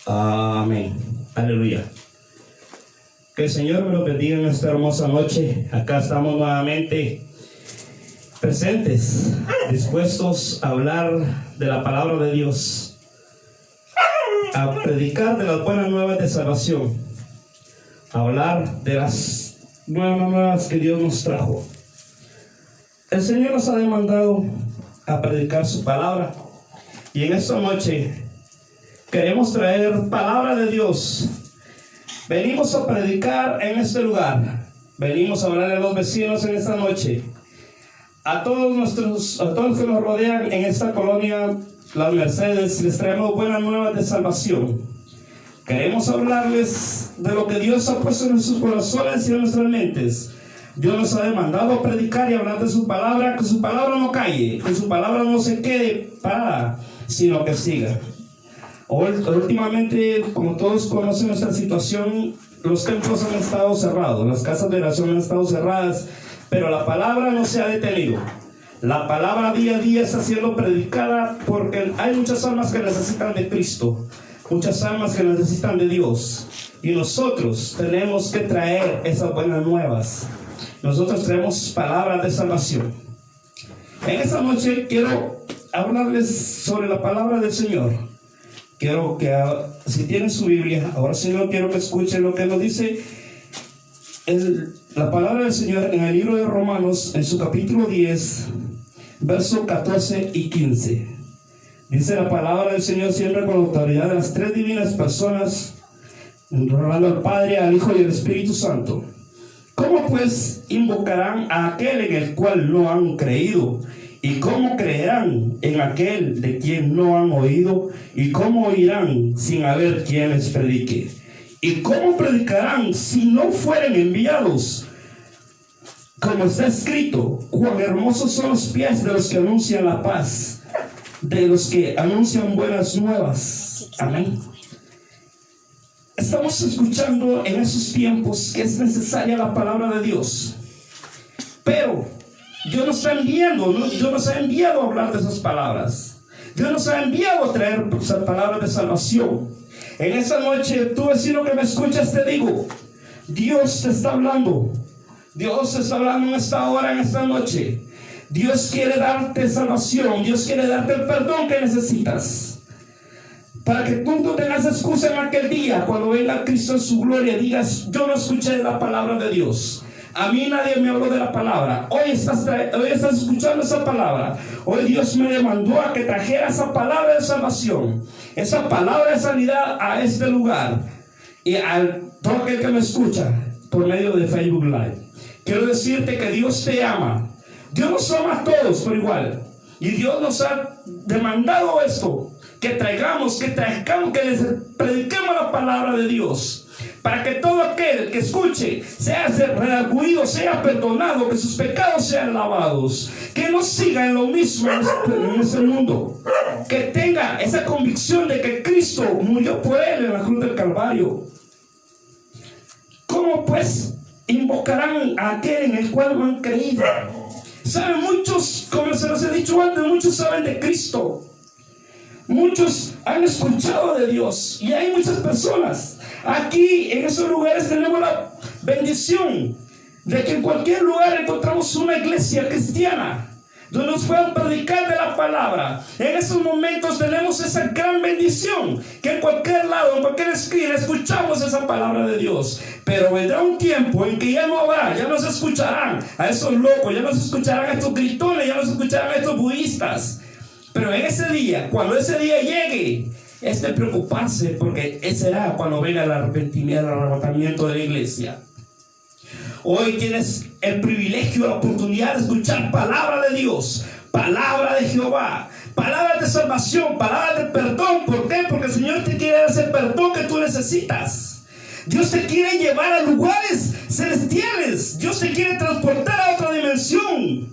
Amén. Aleluya. Que el Señor me lo bendiga en esta hermosa noche. Acá estamos nuevamente presentes, dispuestos a hablar de la palabra de Dios, a predicar de las buenas nuevas de salvación, a hablar de las buenas nuevas que Dios nos trajo. El Señor nos ha demandado a predicar su palabra, y en esta noche queremos traer palabra de Dios. Venimos a predicar en este lugar, venimos a hablar a los vecinos en esta noche, a todos los que nos rodean en esta colonia Las Mercedes. Les traemos buenas nuevas de salvación. Queremos hablarles de lo que Dios ha puesto en sus corazones y en nuestras mentes. Dios nos ha demandado a predicar y hablar de su palabra, que su palabra no calle, que su palabra no se quede parada, sino que siga. Últimamente, como todos conocen nuestra situación, los templos han estado cerrados, las casas de oración han estado cerradas, pero la palabra no se ha detenido. La palabra día a día está siendo predicada porque hay muchas almas que necesitan de Cristo, muchas almas que necesitan de Dios, y nosotros tenemos que traer esas buenas nuevas. Nosotros traemos palabras de salvación. En esta noche quiero hablarles sobre la palabra del Señor. Quiero que, si tienen su Biblia, ahora Señor, quiero que escuchen lo que nos dice la palabra del Señor en el libro de Romanos, en su capítulo 10, versos 14 y 15. Dice la palabra del Señor siempre con la autoridad de las tres divinas personas, honrando al Padre, al Hijo y al Espíritu Santo. ¿Cómo pues invocarán a aquel en el cual no han creído? ¿Y cómo creerán en aquel de quien no han oído? ¿Y cómo oirán sin haber quien les predique? ¿Y cómo predicarán si no fueren enviados? Como está escrito, cuán hermosos son los pies de los que anuncian la paz, de los que anuncian buenas nuevas. Amén. Estamos escuchando en esos tiempos que es necesaria la palabra de Dios, pero Dios nos ha enviado a hablar de esas palabras. Dios nos ha enviado a traer esas palabras de salvación. En esa noche, tú vecino que me escuchas, te digo, Dios te está hablando. Dios te está hablando en esta hora, en esta noche. Dios quiere darte salvación. Dios quiere darte el perdón que necesitas, para que tú no tengas excusa en aquel día, cuando venga Cristo en su gloria, digas: yo no escuché la palabra de Dios. A mí nadie me habló de la palabra. Hoy estás escuchando esa palabra. Hoy Dios me demandó a que trajera esa palabra de salvación, esa palabra de sanidad a este lugar. Y a todo aquel que me escucha por medio de Facebook Live, quiero decirte que Dios te ama. Dios nos ama a todos por igual. Y Dios nos ha demandado esto, que traigamos, que les prediquemos la palabra de Dios, para que todo aquel que escuche sea redarguido, sea perdonado, que sus pecados sean lavados, que no siga en lo mismo en este mundo, que tenga esa convicción de que Cristo murió por él en la cruz del Calvario. ¿Cómo pues invocarán a aquel en el cual no han creído? Saben muchos, como se los he dicho antes, muchos saben de Cristo, muchos han escuchado de Dios, y hay muchas personas aquí en esos lugares. Tenemos la bendición de que en cualquier lugar encontramos una iglesia cristiana donde nos puedan predicar de la palabra. En esos momentos tenemos esa gran bendición, que en cualquier lado, en cualquier esquina, escuchamos esa palabra de Dios. Pero vendrá un tiempo en que ya no habrá, ya no se escucharán a esos locos, ya no se escucharán a estos gritones, ya no se escucharán a estos budistas. Pero en ese día, cuando ese día llegue, es de preocuparse, porque ese será cuando venga el arrepentimiento, el arrebatamiento de la iglesia. Hoy tienes el privilegio, la oportunidad de escuchar palabra de Dios, palabra de Jehová, palabras de salvación, palabras de perdón. ¿Por qué? Porque el Señor te quiere dar ese perdón que tú necesitas. Dios te quiere llevar a lugares celestiales. Dios te quiere transportar a otra dimensión,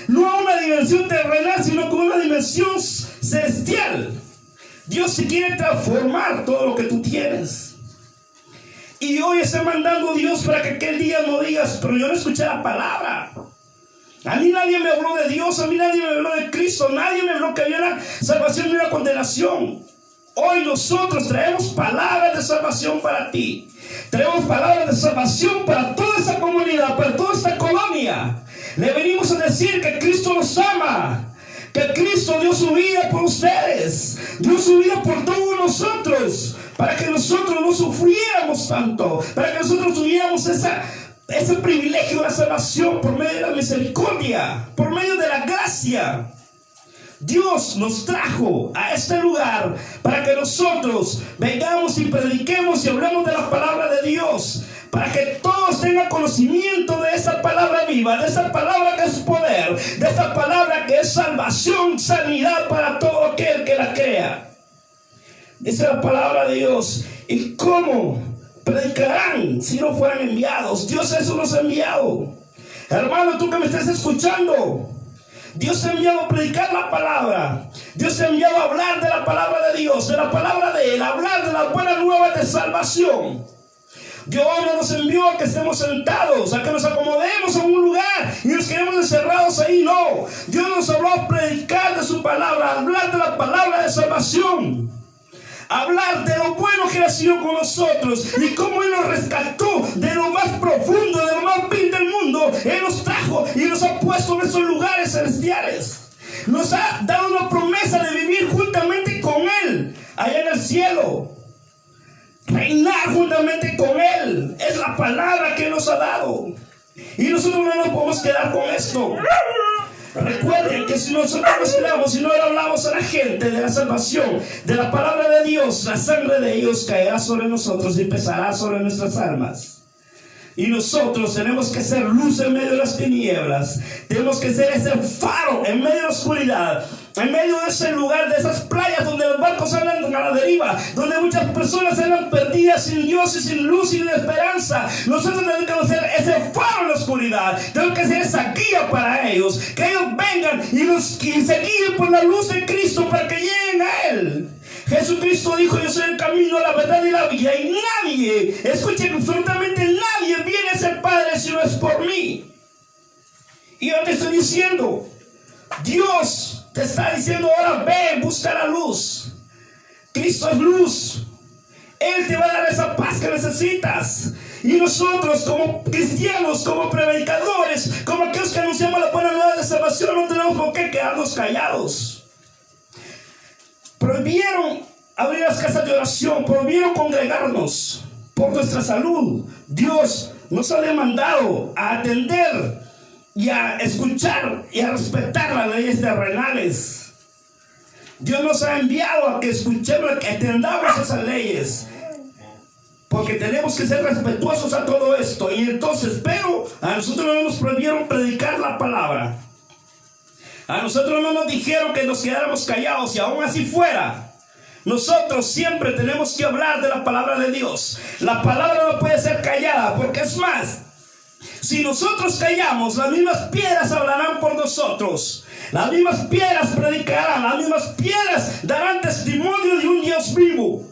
no a una dimensión terrenal, sino a una dimensión celestial. Dios te quiere transformar todo lo que tú tienes. Y hoy está mandando Dios para que aquel día no digas: pero yo no escuché la palabra. A mí nadie me habló de Dios, a mí nadie me habló de Cristo, nadie me habló que había una salvación y una condenación. Hoy nosotros traemos palabras de salvación para ti. Traemos palabras de salvación para toda esta comunidad, para toda esta colonia. Le venimos a decir que Cristo los ama, que Cristo dio su vida por ustedes, dio su vida por todos nosotros, para que nosotros no sufriéramos tanto, para que nosotros tuviéramos ese privilegio de la salvación por medio de la misericordia, por medio de la gracia. Dios nos trajo a este lugar para que nosotros vengamos y prediquemos y hablemos de la palabra de Dios, para que todos tengan conocimiento de esa palabra viva, de esa palabra que es poder, de esa palabra que es salvación, sanidad para todo aquel que la crea. Dice la palabra de Dios. ¿Y cómo predicarán si no fueran enviados? Dios eso nos ha enviado. Hermano, tú que me estás escuchando, Dios te ha enviado a predicar la palabra. Dios te ha enviado a hablar de la palabra de Dios, de la palabra de Él, a hablar de las buenas nuevas de salvación. Dios no nos envió a que estemos sentados, a que nos acomodemos en un lugar y nos quedemos encerrados ahí. No, Dios nos habló a predicar de su palabra, a hablar de la palabra de salvación, hablar de lo bueno que Él ha sido con nosotros y cómo Él nos rescató de lo más profundo, de lo más vil del mundo. Él nos trajo y nos ha puesto en esos lugares celestiales. Nos ha dado una promesa de vivir juntamente con Él allá en el cielo, reinar juntamente con Él. Es la palabra que Él nos ha dado y nosotros no nos podemos quedar con esto. Recuerden que si nosotros nos quedamos y no le hablamos a la gente de la salvación, de la palabra de Dios, la sangre de Dios caerá sobre nosotros y pesará sobre nuestras almas. Y nosotros tenemos que ser luz en medio de las tinieblas. Tenemos que ser ese faro en medio de la oscuridad, en medio de ese lugar, de esas playas donde los barcos andan a la deriva, donde muchas personas andan perdidas sin Dios y sin luz y sin esperanza. Nosotros tenemos que ser ese faro en la oscuridad. Tenemos que ser esa guía para ellos, que ellos vengan y se guíen por la luz de Cristo para que lleguen a Él. Jesucristo dijo: yo soy el camino, la verdad y la vida, y nadie, escuchen, absolutamente nadie viene a ser Padre si no es por mí. Y yo te estoy diciendo, Dios te está diciendo ahora: ve, busca la luz. Cristo es luz. Él te va a dar esa paz que necesitas. Y nosotros como cristianos, como predicadores, como aquellos que anunciamos la buena nueva de salvación, no tenemos por qué quedarnos callados. Prohibieron abrir las casas de oración, prohibieron congregarnos por nuestra salud. Dios nos ha demandado a atender y a escuchar y a respetar las leyes terrenales. Dios nos ha enviado a que escuchemos, a que atendamos esas leyes, porque tenemos que ser respetuosos a todo esto. Y entonces, pero a nosotros no nos prohibieron predicar la palabra. A nosotros no nos dijeron que nos quedáramos callados, y aún así fuera, nosotros siempre tenemos que hablar de la palabra de Dios. La palabra no puede ser callada, porque es más, si nosotros callamos, las mismas piedras hablarán por nosotros. Las mismas piedras predicarán, las mismas piedras darán testimonio de un Dios vivo.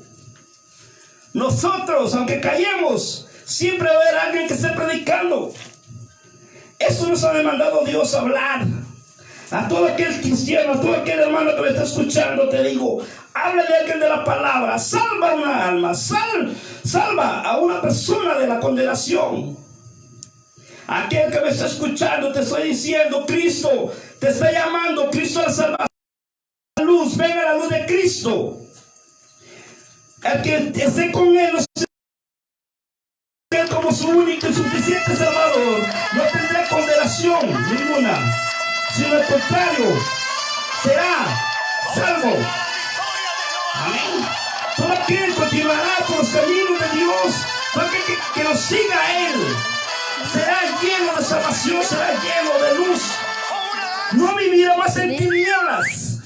Nosotros, aunque callemos, siempre va a haber alguien que esté predicando. Esto nos ha demandado Dios hablar. A todo aquel cristiano, a todo aquel hermano que me está escuchando, te digo: háblale a alguien de la palabra. Salva una alma, salva a una persona de la condenación. Aquel que me está escuchando, te estoy diciendo: Cristo te está llamando, Cristo la salvación, la luz, venga la luz de Cristo. El que esté con Él, como su único y suficiente Salvador, no tendrá condenación ninguna, sino al contrario, será salvo. Amén. Todo aquel continuará por los caminos de Dios, todo aquel que lo siga a Él, será lleno de salvación, será lleno de luz. No vivirá más en tinieblas.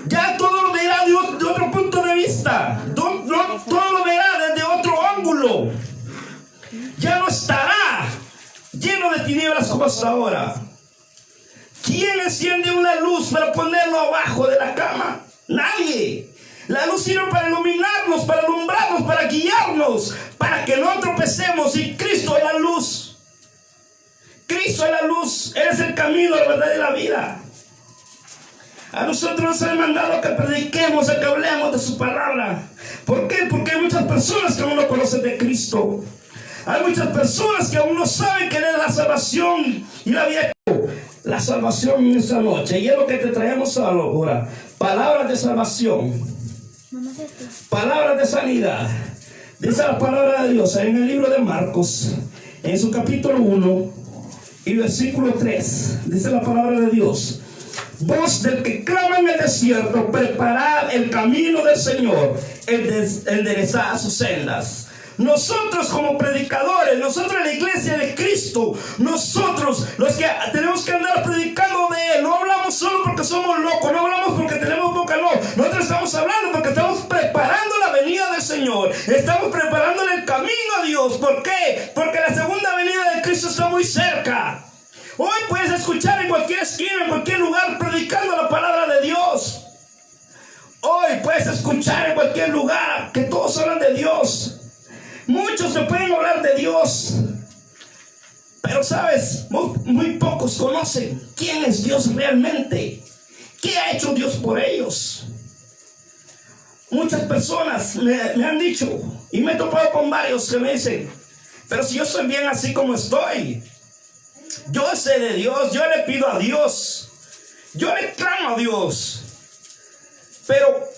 Ya todo lo verá de otro punto de vista. Todo lo verá desde otro ángulo. Ya no estará lleno de tinieblas como hasta ahora. ¿Quién enciende una luz para ponerlo abajo de la cama? Nadie. La luz sirve para iluminarnos, para alumbrarnos, para guiarnos, para que no tropecemos. Y Cristo es la luz. Cristo es la luz. Él es el camino, la verdad y la vida. A nosotros nos han mandado que prediquemos, a que hablemos de su palabra. ¿Por qué? Porque hay muchas personas que aún no conocen de Cristo. Hay muchas personas que aún no saben que es la salvación y la vida. La salvación en esta noche. Y es lo que te traemos ahora. Palabras de salvación. Palabras de sanidad. Dice la palabra de Dios en el libro de Marcos, en su capítulo 1 y versículo 3. Dice la palabra de Dios: voz del que clama en el desierto, preparad el camino del Señor, enderezad sus sendas. Nosotros como predicadores, nosotros en la iglesia de Cristo, nosotros los que tenemos que andar predicando de Él, no hablamos solo porque somos locos, no hablamos porque tenemos boca, no. Nosotros estamos hablando porque estamos preparando la venida del Señor, estamos preparándole el camino a Dios. ¿Por qué? Porque la segunda venida de Cristo está muy cerca. Hoy puedes escuchar en cualquier esquina, en cualquier lugar, predicando la palabra de Dios. Hoy puedes escuchar en cualquier lugar que todos hablan de Dios. Muchos te pueden hablar de Dios, pero sabes, muy pocos conocen quién es Dios realmente. ¿Qué ha hecho Dios por ellos? Muchas personas me han dicho, y me he topado con varios que me dicen: pero si yo soy bien así como estoy, yo sé de Dios, yo le pido a Dios, yo le clamo a Dios, pero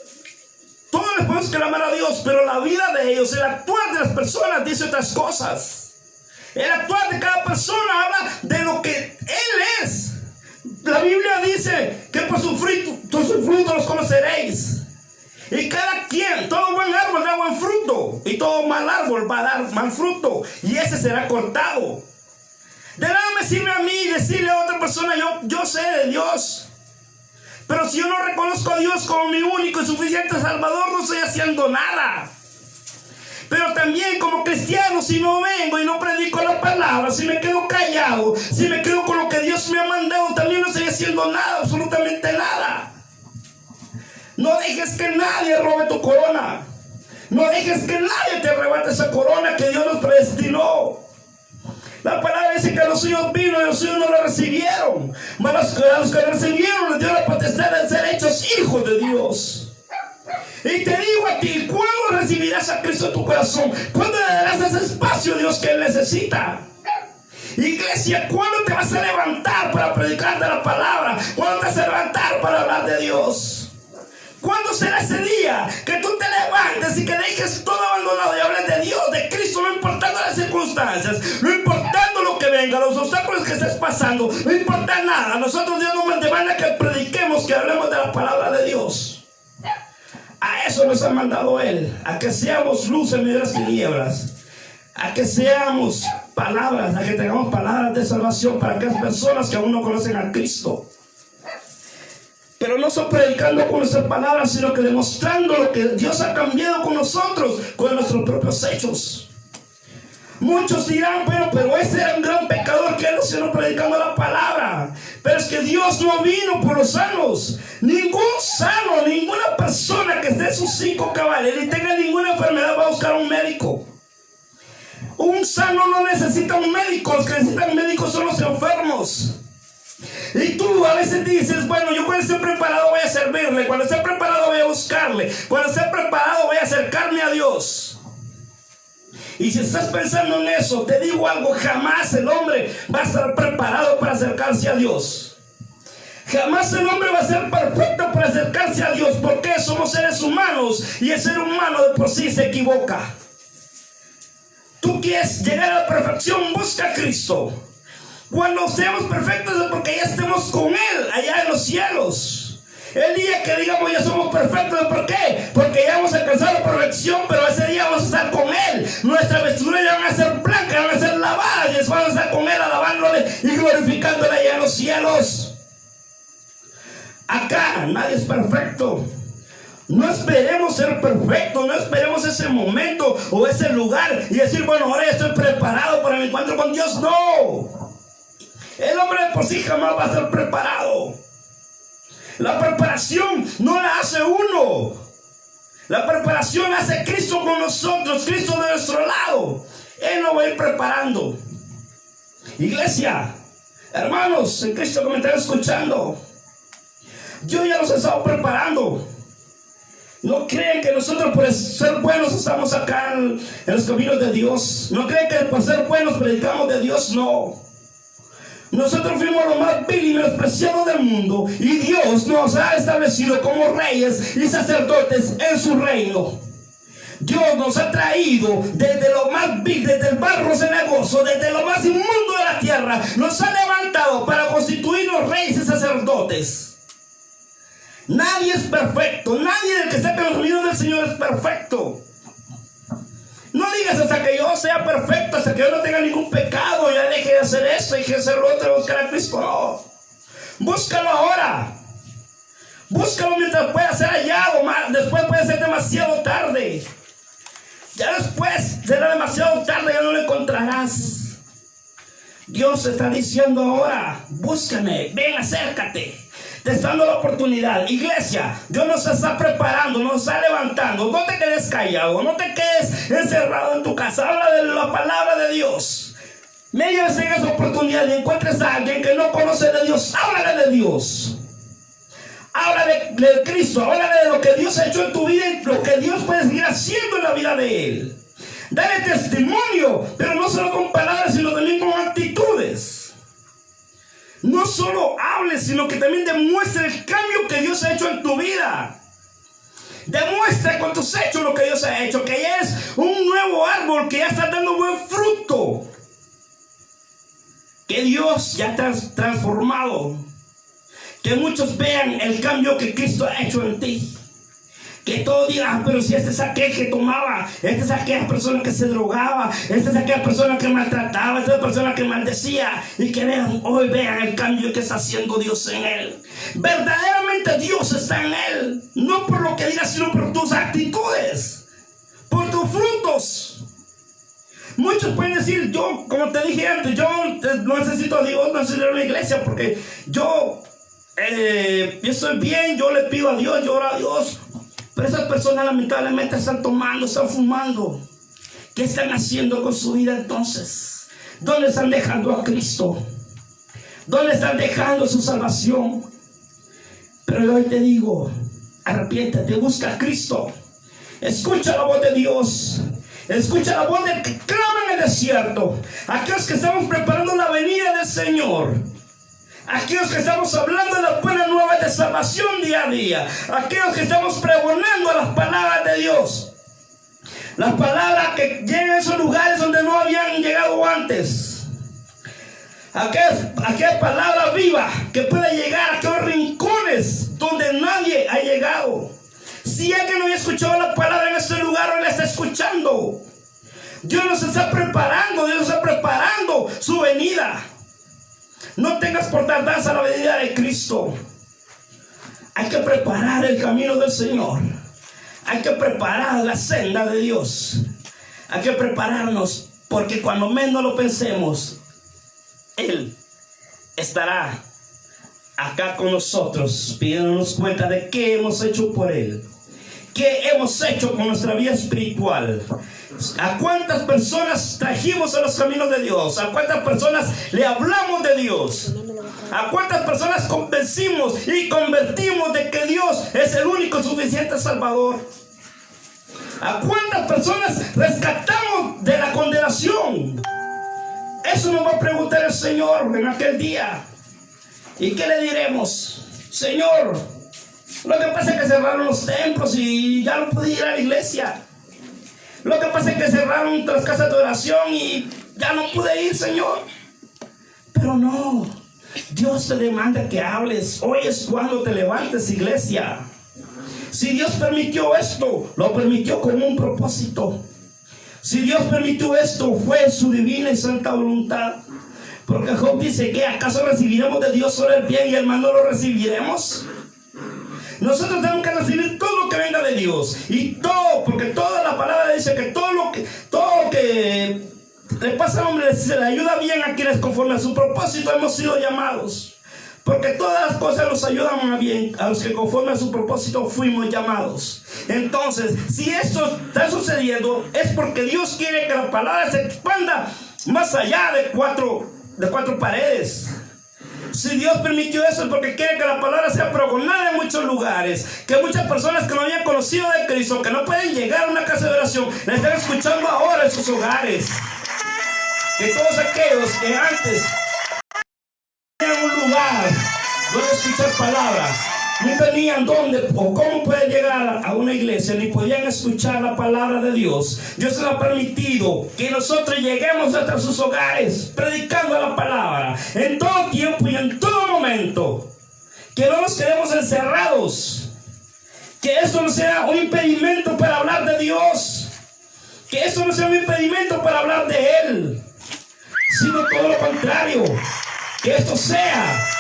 todos les podemos clamar a Dios, pero la vida de ellos, el actuar de las personas dice otras cosas. El actuar de cada persona habla de lo que Él es. La Biblia dice que por su fruto los conoceréis. Y cada quien, todo buen árbol da buen fruto, y todo mal árbol va a dar mal fruto, y ese será cortado. De nada me sirve a mí decirle a otra persona: yo sé de Dios. Pero si yo no reconozco a Dios como mi único y suficiente Salvador, no estoy haciendo nada. Pero también como cristiano, si no vengo y no predico la palabra, si me quedo callado, si me quedo con lo que Dios me ha mandado, también no estoy haciendo nada, absolutamente nada. No dejes que nadie robe tu corona. No dejes que nadie te arrebate esa corona que Dios nos predestinó. La palabra dice que a los suyos vino y los suyos no lo recibieron. Mas a los que recibieron les dio la potestad de ser hechos hijos de Dios. Y te digo a ti, ¿cuándo recibirás a Cristo en tu corazón? ¿Cuándo le darás ese espacio a Dios que Él necesita? Iglesia, ¿cuándo te vas a levantar para predicar de la palabra? ¿Cuándo te vas a levantar para hablar de Dios? ¿Cuándo será ese día que tú te levantes y que dejes todo abandonado y hables de Dios, de Cristo, no importando las circunstancias, no importando lo que venga, los obstáculos que estés pasando, no importa nada? Nosotros Dios nos demanda que prediquemos, que hablemos de la palabra de Dios. A eso nos ha mandado Él, a que seamos luz en medio de las tinieblas, a que seamos palabras, a que tengamos palabras de salvación para aquellas personas que aún no conocen a Cristo. Pero no solo predicando con nuestras palabras, sino que demostrando lo que Dios ha cambiado con nosotros, con nuestros propios hechos. Muchos dirán: pero este era un gran pecador que él no predicando la palabra. Pero es que Dios no vino por los sanos. Ningún sano, ninguna persona que esté en sus 5 cabales y tenga ninguna enfermedad va a buscar un médico. Un sano no necesita un médico. Los que necesitan médicos son los enfermos. Y tú a veces dices: bueno, yo cuando esté preparado voy a servirle, cuando esté preparado voy a buscarle, cuando esté preparado voy a acercarme a Dios. Y si estás pensando en eso, te digo algo: jamás el hombre va a estar preparado para acercarse a Dios. Jamás el hombre va a ser perfecto para acercarse a Dios, porque somos seres humanos y el ser humano de por sí se equivoca. Tú quieres llegar a la perfección, busca a Cristo. Cuando seamos perfectos es porque ya estemos con Él allá en los cielos. El día que digamos ya somos perfectos, ¿por qué? Porque ya hemos alcanzado la perfección, pero ese día vamos a estar con Él. Nuestras vestiduras ya van a ser blancas, van a ser lavadas, y vamos a estar con Él alabándole y glorificándole allá en los cielos. Acá nadie es perfecto. No esperemos ser perfectos, no esperemos ese momento o ese lugar y decir: bueno, ahora ya estoy preparado para mi encuentro con Dios. No. El hombre de por sí jamás va a ser preparado. La preparación no la hace uno. La preparación la hace Cristo con nosotros, Cristo de nuestro lado. Él nos va a ir preparando. Iglesia, hermanos en Cristo que me están escuchando, Dios ya los ha estado preparando. No creen que nosotros por ser buenos estamos acá en los caminos de Dios. No creen que por ser buenos predicamos de Dios. No. Nosotros fuimos lo más vil y menospreciado del mundo, y Dios nos ha establecido como reyes y sacerdotes en su reino. Dios nos ha traído desde lo más vil, desde el barro cenagoso, desde lo más inmundo de la tierra. Nos ha levantado para constituirnos reyes y sacerdotes. Nadie es perfecto. Nadie del que está en los caminos del Señor es perfecto. No digas hasta que yo sea perfecto, hasta que yo no tenga ningún pecado, ya deje de hacer esto y deje de hacer lo otro, buscar a Cristo. No. Búscalo ahora. Búscalo mientras pueda ser hallado. Después puede ser demasiado tarde. Ya después será demasiado tarde, ya no lo encontrarás. Dios está diciendo ahora: búscame, ven, acércate. Te está dando la oportunidad. Iglesia, Dios nos está preparando, nos está levantando. No te quedes callado, no te quedes encerrado en tu casa. Habla de la palabra de Dios. Medio que tengas oportunidad y encuentres a alguien que no conoce de Dios, háblale de Dios. Habla de Cristo, habla de lo que Dios ha hecho en tu vida y lo que Dios puede seguir haciendo en la vida de Él. Dale testimonio, pero no solo con palabras, sino también con actitudes. No solo hables, sino que también demuestre el cambio que Dios ha hecho en tu vida. Demuestra con tus hechos lo que Dios ha hecho, que ya es un nuevo árbol, que ya está dando buen fruto, que Dios ya te ha transformado. Que muchos vean el cambio que Cristo ha hecho en ti. Que todos digan: pero si este es aquel que tomaba, este es aquella persona que se drogaba, este es aquella persona que maltrataba, esta es la persona que maldecía. Y que vean, hoy vean el cambio que está haciendo Dios en él. Verdaderamente Dios está en él. No por lo que digas, sino por tus actitudes, por tus frutos. Muchos pueden decir: yo, como te dije antes, yo no necesito a Dios, no necesito a la iglesia, porque yo estoy bien, yo le pido a Dios, yo oro a Dios. Pero esas personas lamentablemente están tomando, están fumando. ¿Qué están haciendo con su vida entonces? ¿Dónde están dejando a Cristo? ¿Dónde están dejando su salvación? Pero hoy te digo: arrepiéntate, busca a Cristo. Escucha la voz de Dios. Escucha la voz del que clama en el desierto. Aquellos que estamos preparando la venida del Señor. Aquellos que estamos hablando de las buenas nuevas de salvación día a día. Aquellos que estamos pregonando las palabras de Dios. Las palabras que llegan a esos lugares donde no habían llegado antes. Aquella palabra viva que puede llegar a aquellos rincones donde nadie ha llegado. Si alguien no había escuchado la palabra en este lugar, hoy la está escuchando. Dios nos está preparando, Dios nos está preparando su venida. No tengas por tardanza la venida de Cristo. Hay que preparar el camino del Señor. Hay que preparar la senda de Dios. Hay que prepararnos, porque cuando menos lo pensemos, Él estará acá con nosotros, pidiéndonos cuenta de qué hemos hecho por Él. ¿Qué hemos hecho con nuestra vida espiritual? ¿A cuántas personas trajimos a los caminos de Dios? ¿A cuántas personas le hablamos de Dios? ¿A cuántas personas convencimos y convertimos de que Dios es el único suficiente Salvador? ¿A cuántas personas rescatamos de la condenación? Eso nos va a preguntar el Señor en aquel día. ¿Y qué le diremos? Señor, lo que pasa es que cerraron los templos y ya no pude ir a la iglesia. Lo que pasa es que cerraron las casas de oración y ya no pude ir, Señor. Pero no, Dios te demanda que hables. Hoy es cuando te levantes, iglesia. Si Dios permitió esto, lo permitió con un propósito. Si Dios permitió esto, fue su divina y santa voluntad. Porque Job dice: que ¿acaso recibiremos de Dios solo el bien y el mal no lo recibiremos? Nosotros tenemos que recibir todo lo que venga de Dios. Y todo, porque toda la palabra dice que todo lo que le pasa al hombre se le ayuda bien a quienes conforme a su propósito hemos sido llamados. Porque todas las cosas nos ayudan a bien a los que conforme a su propósito fuimos llamados. Entonces, si esto está sucediendo, es porque Dios quiere que la palabra se expanda más allá de cuatro paredes. Si Dios permitió eso es porque quiere que la palabra sea pregonada en muchos lugares. Que muchas personas que no habían conocido de Cristo, que no pueden llegar a una casa de oración, la están escuchando ahora en sus hogares. Que todos aquellos que antes tenían un lugar donde escuchar palabra, no tenían dónde o cómo poder llegar a una iglesia, ni podían escuchar la palabra de Dios. Dios les ha permitido que nosotros lleguemos hasta sus hogares predicando la palabra en todo tiempo y en todo momento. Que no nos quedemos encerrados, que esto no sea un impedimento para hablar de Dios, que esto no sea un impedimento para hablar de Él, sino todo lo contrario, que esto sea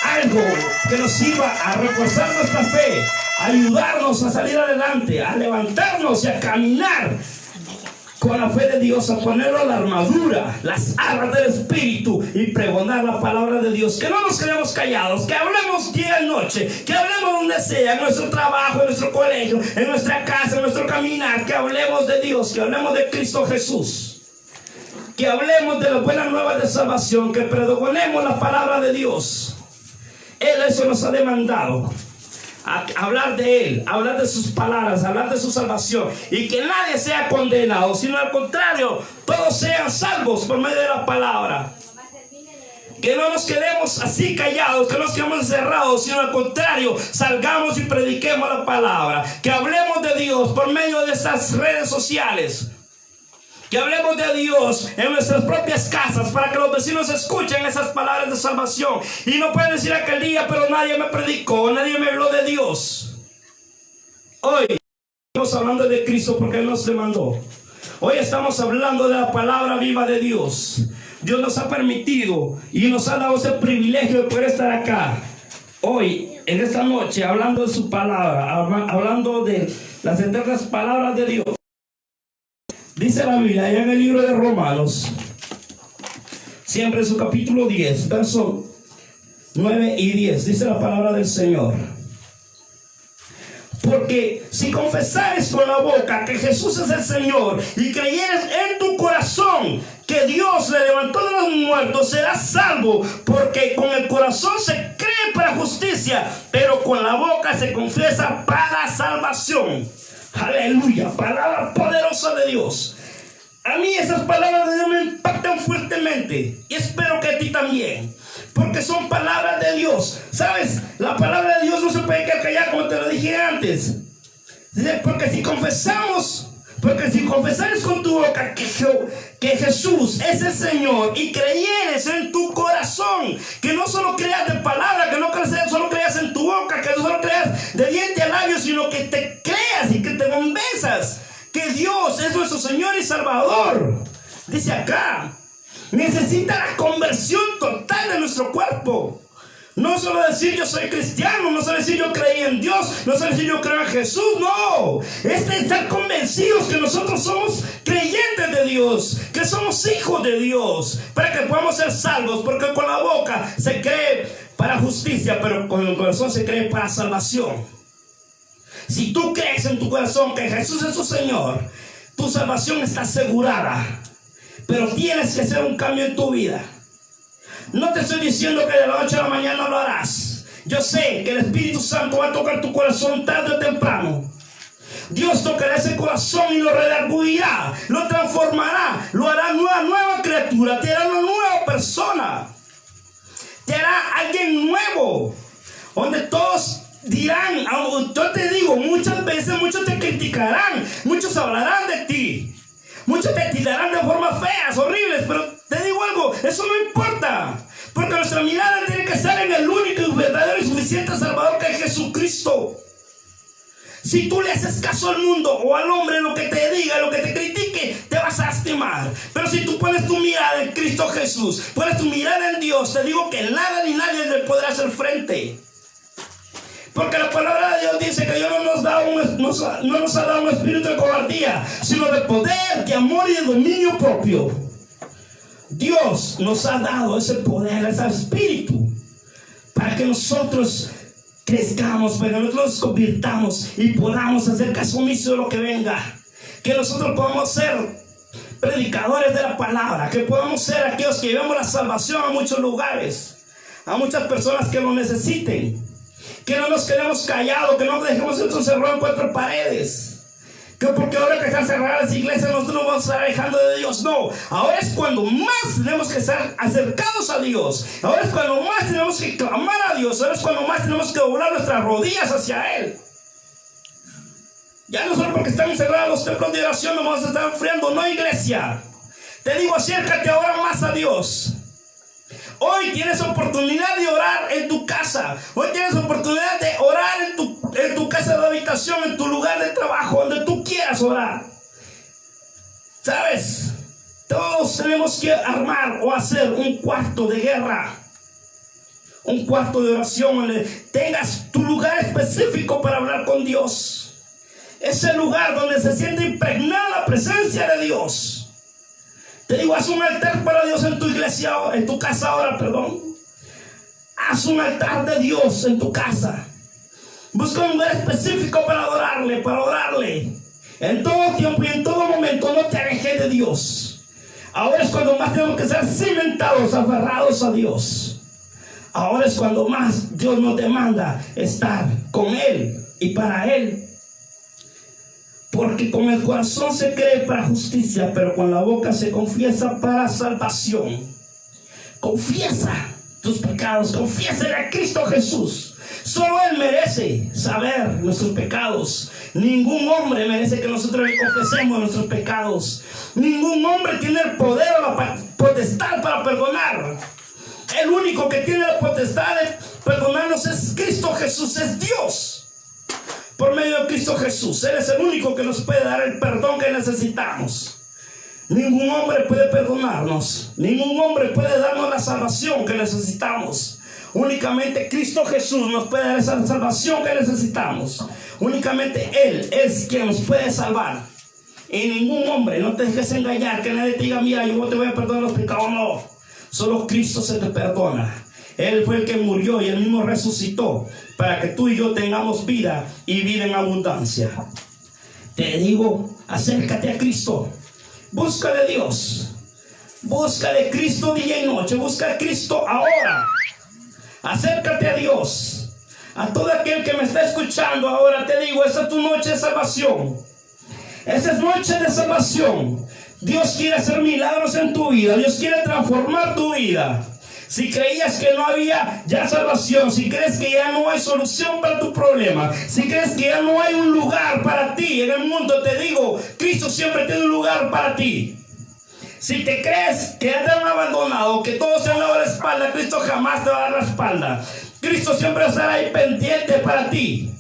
algo que nos sirva a reforzar nuestra fe, a ayudarnos a salir adelante, a levantarnos y a caminar con la fe de Dios, a ponernos la armadura, las armas del Espíritu y pregonar la palabra de Dios. Que no nos quedemos callados, que hablemos día y noche, que hablemos donde sea, en nuestro trabajo, en nuestro colegio, en nuestra casa, en nuestro caminar, que hablemos de Dios, que hablemos de Cristo Jesús, que hablemos de las buenas nuevas de salvación, que pregonemos la palabra de Dios. Él eso nos ha demandado, a hablar de Él, hablar de sus palabras, hablar de su salvación, y que nadie sea condenado, sino al contrario, todos sean salvos por medio de la palabra. Que no nos quedemos así callados, que no nos quedemos encerrados, sino al contrario, salgamos y prediquemos la palabra. Que hablemos de Dios por medio de estas redes sociales. Que hablemos de Dios en nuestras propias casas para que los vecinos escuchen esas palabras de salvación. Y no pueden decir aquel día, pero nadie me predicó, nadie me habló de Dios. Hoy estamos hablando de Cristo porque Él nos demandó. Hoy estamos hablando de la palabra viva de Dios. Dios nos ha permitido y nos ha dado ese privilegio de poder estar acá hoy, en esta noche, hablando de su palabra, hablando de las eternas palabras de Dios. Dice la Biblia, allá en el libro de Romanos, siempre en su capítulo 10, versos 9 y 10, dice la palabra del Señor. Porque si confesares con la boca que Jesús es el Señor y creyeres en tu corazón que Dios le levantó de los muertos, serás salvo. Porque con el corazón se cree para justicia, pero con la boca se confiesa para salvación. Aleluya, palabra poderosa de Dios. A mí esas palabras de Dios me impactan fuertemente y espero que a ti también, porque son palabras de Dios. ¿Sabes? La palabra de Dios no se puede quedar callada, como te lo dije antes. Porque si confesares con tu boca que Jesús es el Señor y creyeres en tu corazón, que no solo creas de palabra, que no solo creas en tu boca, que no solo creas de diente a labio, sino que te creas y que te convenzas que Dios es nuestro Señor y Salvador. Dice acá, necesita la conversión total de nuestro cuerpo. No solo decir yo soy cristiano, no solo decir yo creí en Dios, no solo decir yo creo en Jesús, no. Es de estar convencidos que nosotros somos creyentes de Dios, que somos hijos de Dios, para que podamos ser salvos, porque con la boca se cree para justicia, pero con el corazón se cree para salvación. Si tú crees en tu corazón que Jesús es tu Señor, tu salvación está asegurada, pero tienes que hacer un cambio en tu vida. No te estoy diciendo que de la noche a la mañana lo harás. Yo sé que el Espíritu Santo va a tocar tu corazón tarde o temprano. Dios tocará ese corazón y lo redarguirá, lo transformará, lo hará una nueva criatura, te hará una nueva persona, te hará alguien nuevo, donde todos dirán, yo te digo, muchas veces muchos te criticarán, muchos hablarán de ti, muchos te tirarán de formas feas, horribles, pero te digo algo, eso no importa, porque nuestra mirada tiene que estar en el único y verdadero y suficiente Salvador, que es Jesucristo. Si tú le haces caso al mundo o al hombre, lo que te diga, lo que te critique, te vas a lastimar. Pero si tú pones tu mirada en Cristo Jesús, pones tu mirada en Dios, te digo que nada ni nadie le podrá hacer frente. Porque la palabra de Dios dice que Dios no nos ha dado un espíritu de cobardía, sino de poder, de amor y de dominio propio. Dios nos ha dado ese poder, ese espíritu, para que nosotros crezcamos, para que nosotros nos convirtamos y podamos hacer caso omiso de lo que venga. Que nosotros podamos ser predicadores de la palabra, que podamos ser aquellos que llevamos la salvación a muchos lugares. a muchas personas que lo necesiten. Que no nos quedemos callados, que no dejemos esto cerrado en cuatro paredes. Que porque ahora que están cerradas las iglesias nosotros nos vamos a estar alejando de Dios. No, ahora es cuando más tenemos que estar acercados a Dios. Ahora es cuando más tenemos que clamar a Dios. Ahora es cuando más tenemos que doblar nuestras rodillas hacia Él. Ya no solo porque están cerrados los templos de oración nos vamos a estar enfriando. No, iglesia, te digo, acércate ahora más a Dios. Hoy tienes oportunidad de orar en tu casa. Hoy tienes oportunidad de orar en tu casa de habitación, en tu lugar de trabajo, donde tú quieras orar. ¿Sabes? Todos tenemos que armar o hacer un cuarto de guerra. Un cuarto de oración donde tengas tu lugar específico para hablar con Dios. Ese lugar donde se siente impregnada la presencia de Dios. Te digo, haz un altar para Dios en tu iglesia, en tu casa ahora, perdón. Haz un altar de Dios en tu casa. Busca un lugar específico para adorarle, para orarle. En todo tiempo y en todo momento no te alejes de Dios. Ahora es cuando más tenemos que ser cimentados, aferrados a Dios. Ahora es cuando más Dios nos demanda estar con Él y para Él. Porque con el corazón se cree para justicia, pero con la boca se confiesa para salvación. Confiesa tus pecados, confiésale a Cristo Jesús. Solo Él merece saber nuestros pecados. Ningún hombre merece que nosotros le confesemos nuestros pecados. Ningún hombre tiene el poder o la potestad para perdonar. El único que tiene la potestad de perdonarnos es Cristo Jesús, es Dios. Por medio de Cristo Jesús, Él es el único que nos puede dar el perdón que necesitamos. Ningún hombre puede perdonarnos. Ningún hombre puede darnos la salvación que necesitamos. Únicamente Cristo Jesús nos puede dar esa salvación que necesitamos. Únicamente Él es quien nos puede salvar. Y ningún hombre, no te dejes engañar, que nadie te diga, mira, yo te voy a perdonar los pecados. No, solo Cristo se te perdona. Él fue el que murió y Él mismo resucitó para que tú y yo tengamos vida y vida en abundancia. Te digo, acércate a Cristo. Busca de Dios. Busca de Cristo día y noche. Busca a Cristo ahora. Acércate a Dios. A todo aquel que me está escuchando ahora te digo, esta es tu noche de salvación. Esta es noche de salvación. Dios quiere hacer milagros en tu vida. Dios quiere transformar tu vida. Si creías que no había ya salvación, si crees que ya no hay solución para tu problema, si crees que ya no hay un lugar para ti en el mundo, te digo, Cristo siempre tiene un lugar para ti. Si te crees que ya te han abandonado, que todos te han dado la espalda, Cristo jamás te va a dar la espalda. Cristo siempre estará ahí pendiente para ti.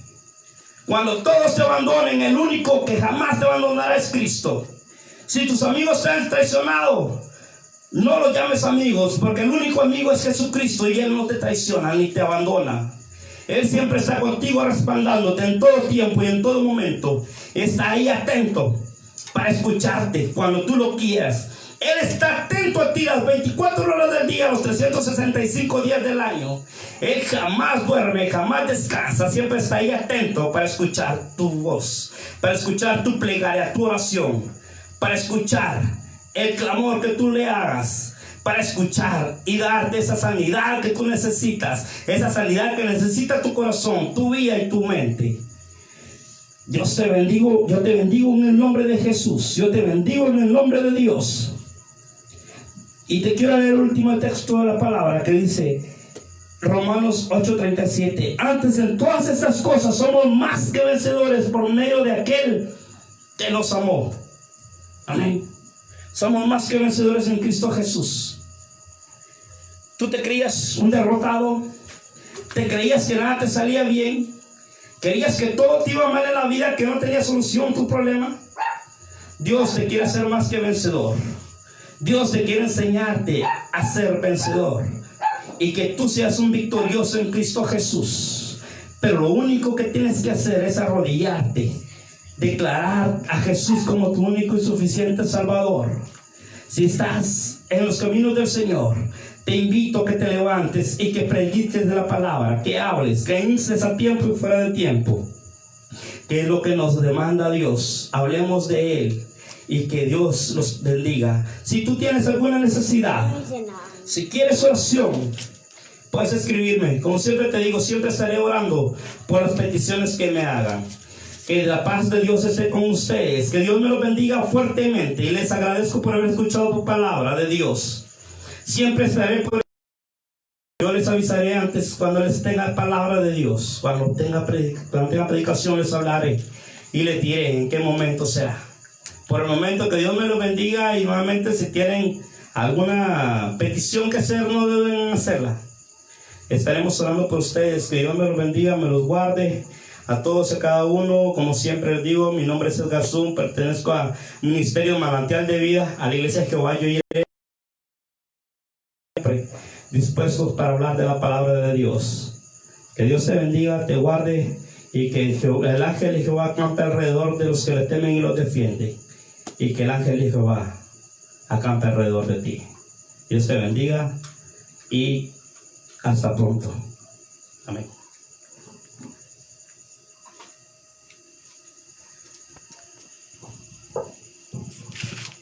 Cuando todos te abandonen, el único que jamás te abandonará es Cristo. Si tus amigos te han traicionado, no los llames amigos, porque el único amigo es Jesucristo y Él no te traiciona ni te abandona. Él siempre está contigo respaldándote en todo tiempo y en todo momento. Está ahí atento para escucharte cuando tú lo quieras. Él está atento a ti las 24 horas del día, los 365 días del año. Él jamás duerme, jamás descansa. Siempre está ahí atento para escuchar tu voz, para escuchar tu plegaria, tu oración, para escuchar el clamor que tú le hagas, para escuchar y darte esa sanidad que tú necesitas, esa sanidad que necesita tu corazón, tu vida y tu mente. Dios te bendigo, yo te bendigo en el nombre de Jesús, yo te bendigo en el nombre de Dios. Y te quiero leer el último texto de la palabra que dice Romanos 8:37. Antes en todas estas cosas somos más que vencedores por medio de aquel que nos amó. Amén. Somos más que vencedores en Cristo Jesús. ¿Tú te creías un derrotado? ¿Te creías que nada te salía bien? ¿Creías que todo te iba mal en la vida, que no tenía solución tu problema? Dios te quiere hacer más que vencedor. Dios te quiere enseñarte a ser vencedor y que tú seas un victorioso en Cristo Jesús. Pero lo único que tienes que hacer es arrodillarte, declarar a Jesús como tu único y suficiente Salvador. Si estás en los caminos del Señor, te invito a que te levantes y que prediques de la palabra, que hables, que instes a tiempo y fuera de tiempo, que es lo que nos demanda Dios. Hablemos de Él y que Dios los bendiga. Si tú tienes alguna necesidad, si quieres oración, puedes escribirme. Como siempre te digo, siempre estaré orando por las peticiones que me hagan. Que la paz de Dios esté con ustedes. Que Dios me los bendiga fuertemente. Y les agradezco por haber escuchado tu palabra de Dios. Siempre estaré por... Yo les avisaré antes cuando les tenga palabra de Dios. Cuando tenga predicación les hablaré. Y les diré en qué momento será. Por el momento, que Dios me los bendiga. Y nuevamente, si tienen alguna petición que hacer, no deben hacerla. Estaremos orando por ustedes. Que Dios me los bendiga, me los guarde. A todos y a cada uno, como siempre les digo, mi nombre es Edgar Zoom, pertenezco al Ministerio Manantial de Vida, a la Iglesia de Jehová. Yo iré siempre dispuestos para hablar de la palabra de Dios. Que Dios te bendiga, te guarde, y que el ángel de Jehová acampe alrededor de los que le temen y los defiende. Y que el ángel de Jehová acampe alrededor de ti. Dios te bendiga y hasta pronto. Amén.